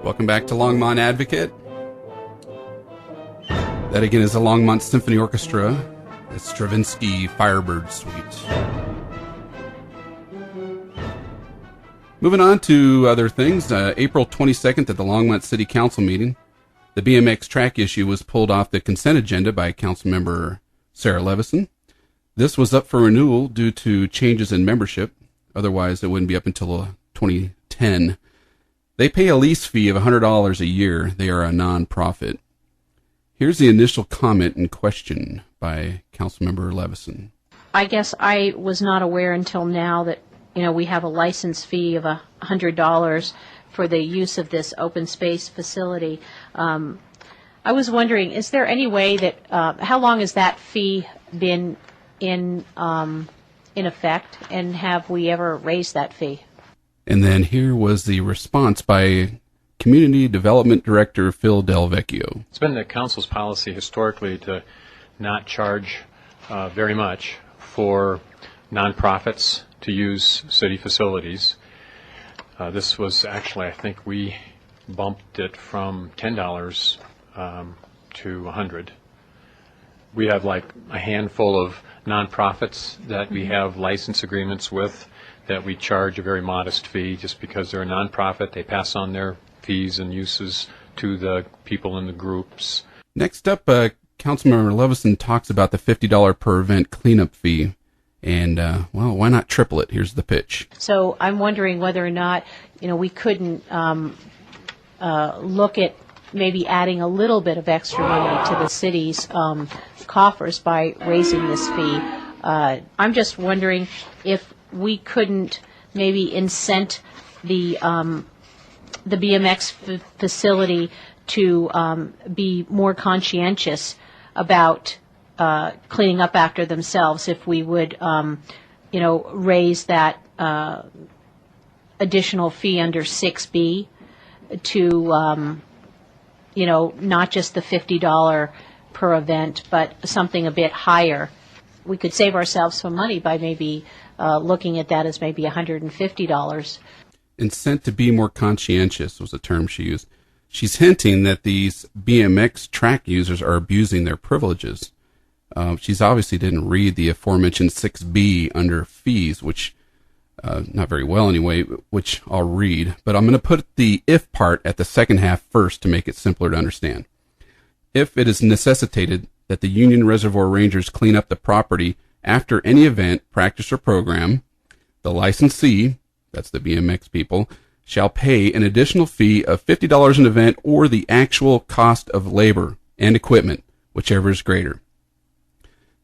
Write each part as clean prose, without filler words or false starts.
Welcome back to Longmont Advocate. That again is the Longmont Symphony Orchestra, the Stravinsky Firebird Suite. Moving on to other things, April 22nd at the Longmont City Council meeting, the BMX track issue was pulled off the consent agenda by Councilmember Sarah Levison. This was up for renewal due to changes in membership. Otherwise, it wouldn't be up until 2010. They pay a lease fee of $100 a year. They are a non-profit. Here's the initial comment in question by Councilmember Levison. I guess I was not aware until now that, we have a license fee of $100 for the use of this open space facility. I was wondering, is there any way that, how long has that fee been in effect, and have we ever raised that fee? And then here was the response by Community Development Director Phil Del Vecchio. It's been the council's policy historically to not charge very much for nonprofits to use city facilities. This was actually, I think we bumped it from $10 to $100. We have like a handful of nonprofits that we have license agreements with that we charge a very modest fee just because they're a nonprofit. They pass on their fees and uses to the people in the groups. Next up, Councilmember Levison talks about the $50 per event cleanup fee. And, why not triple it? Here's the pitch. So I'm wondering whether or not, we couldn't look at maybe adding a little bit of extra money to the city's coffers by raising this fee. I'm just wondering if we couldn't maybe incent the BMX facility to be more conscientious about cleaning up after themselves, if we would, raise that additional fee under 6B to, not just the $50 per event, but something a bit higher. We could save ourselves some money by maybe looking at that as maybe $150. Incent to be more conscientious was a term she used. She's hinting that these BMX track users are abusing their privileges. She's obviously didn't read the aforementioned 6B under fees, which, not very well anyway, which I'll read. But I'm going to put the if part at the second half first to make it simpler to understand. If it is necessitated that the Union Reservoir Rangers clean up the property after any event, practice, or program, the licensee, that's the BMX people, shall pay an additional fee of $50 an event or the actual cost of labor and equipment, whichever is greater.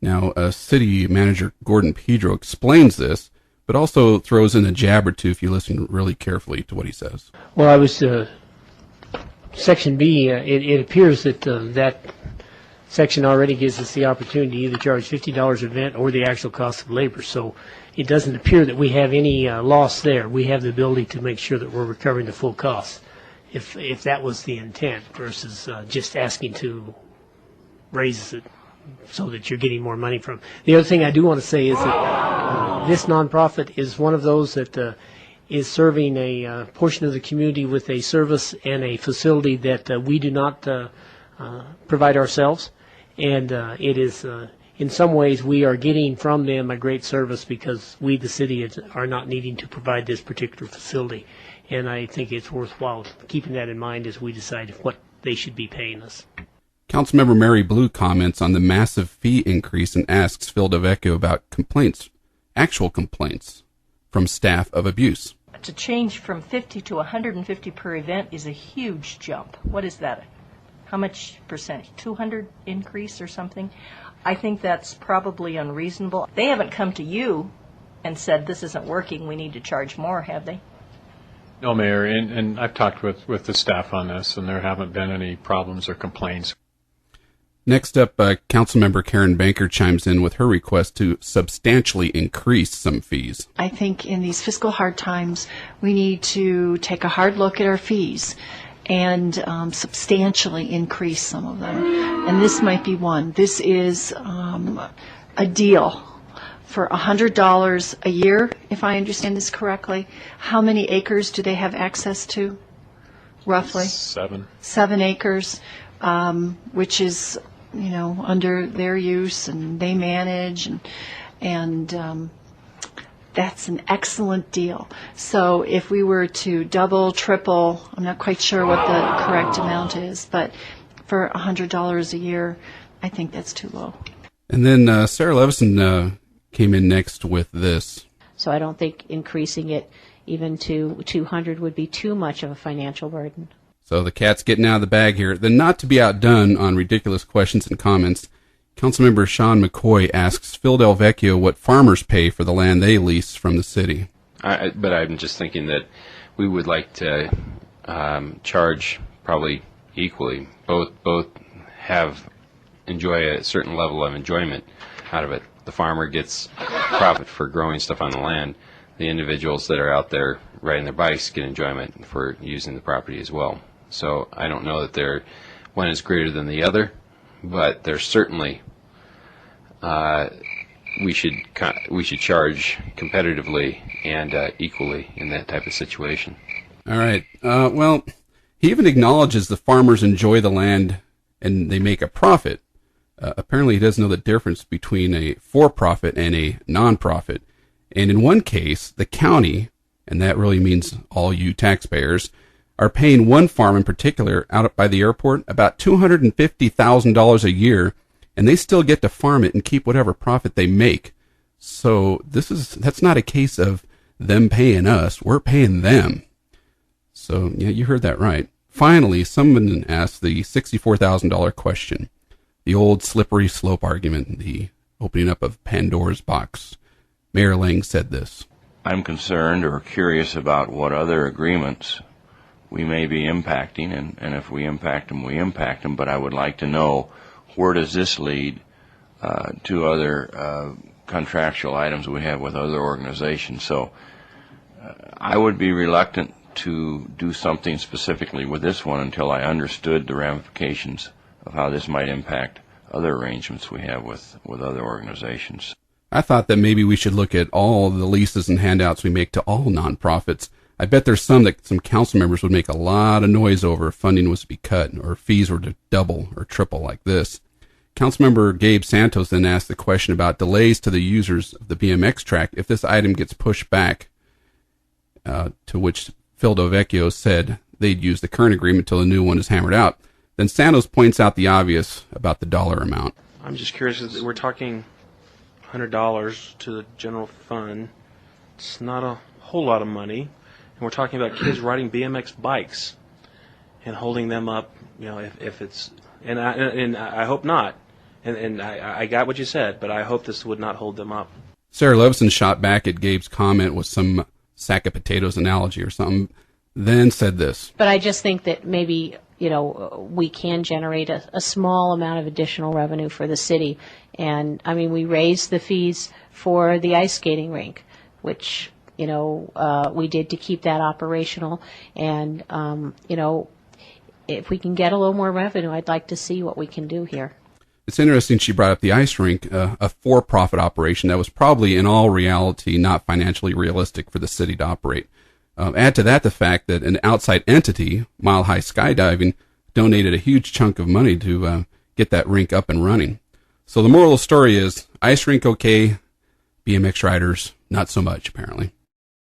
Now, City Manager Gordon Pedro explains this, but also throws in a jab or two if you listen really carefully to what he says. Well, I was, Section B, it appears that that section already gives us the opportunity to either charge $50 an event or the actual cost of labor. So it doesn't appear that we have any loss there. We have the ability to make sure that we're recovering the full cost, if that was the intent, versus just asking to raise it so that you're getting more money from. The other thing I do want to say is that this nonprofit is one of those that is serving a portion of the community with a service and a facility that we do not provide ourselves. And it is, in some ways, we are getting from them a great service because we, the city, are not needing to provide this particular facility. And I think it's worthwhile keeping that in mind as we decide what they should be paying us. Councilmember Mary Blue comments on the massive fee increase and asks Phil DeVecchio about complaints, actual complaints from staff of abuse. To change from 50 to 150 per event is a huge jump. What is that? How much percentage? 200 increase or something? I think that's probably unreasonable. They haven't come to you and said this isn't working, we need to charge more, have they? No, Mayor, and I've talked with the staff on this, and there haven't been any problems or complaints. Next up, Councilmember Karen Banker chimes in with her request to substantially increase some fees. I think in these fiscal hard times, we need to take a hard look at our fees and substantially increase some of them. And this might be one. This is a deal for $100 a year, if I understand this correctly, how many acres do they have access to, roughly? 7. 7 acres, which is, under their use, and they manage, and that's an excellent deal. So if we were to double, triple, I'm not quite sure what the correct amount is, but for $100 a year, I think that's too low. And then Sarah Levison came in next with this. So I don't think increasing it even to 200 would be too much of a financial burden. So the cat's getting out of the bag here. Then, not to be outdone on ridiculous questions and comments, Councilmember Sean McCoy asks Phil Del Vecchio what farmers pay for the land they lease from the city. But I'm just thinking that we would like to charge probably equally. Both enjoy a certain level of enjoyment out of it. The farmer gets profit for growing stuff on the land. The individuals that are out there riding their bikes get enjoyment for using the property as well. So I don't know that one is greater than the other, but there's certainly we should charge competitively and equally in that type of situation. All right. Well, he even acknowledges the farmers enjoy the land and they make a profit. Apparently, he doesn't know the difference between a for-profit and a non-profit. And in one case, the county, and that really means all you taxpayers, are paying one farm in particular out by the airport about $250,000 a year, and they still get to farm it and keep whatever profit they make. So that's not a case of them paying us. We're paying them. So, yeah, you heard that right. Finally, someone asked the $64,000 question. The old slippery slope argument, the opening up of Pandora's box. Mayor Lang said this. I'm concerned or curious about what other agreements we may be impacting, and if we impact them, but I would like to know where does this lead to other contractual items we have with other organizations. So I would be reluctant to do something specifically with this one until I understood the ramifications of how this might impact other arrangements we have with other organizations. I thought that maybe we should look at all the leases and handouts we make to all nonprofits. I bet there's some that some council members would make a lot of noise over if funding was to be cut or fees were to double or triple like this. Councilmember Gabe Santos then asked the question about delays to the users of the BMX track if this item gets pushed back, to which Phil Del Vecchio said they'd use the current agreement till the new one is hammered out. Then Santos points out the obvious about the dollar amount. I'm just curious, we're talking $100 to the general fund. It's not a whole lot of money. And we're talking about kids riding BMX bikes and holding them up, if it's, and I hope not. And I got what you said, but I hope this would not hold them up. Sarah Levison shot back at Gabe's comment with some sack of potatoes analogy or something, then said this. But I just think that maybe, we can generate a small amount of additional revenue for the city. And, we raised the fees for the ice skating rink, which, we did to keep that operational. And, if we can get a little more revenue, I'd like to see what we can do here. It's interesting she brought up the ice rink, a for-profit operation that was probably in all reality not financially realistic for the city to operate. Add to that the fact that an outside entity, Mile High Skydiving, donated a huge chunk of money to get that rink up and running. So the moral of the story is, ice rink okay, BMX riders not so much apparently.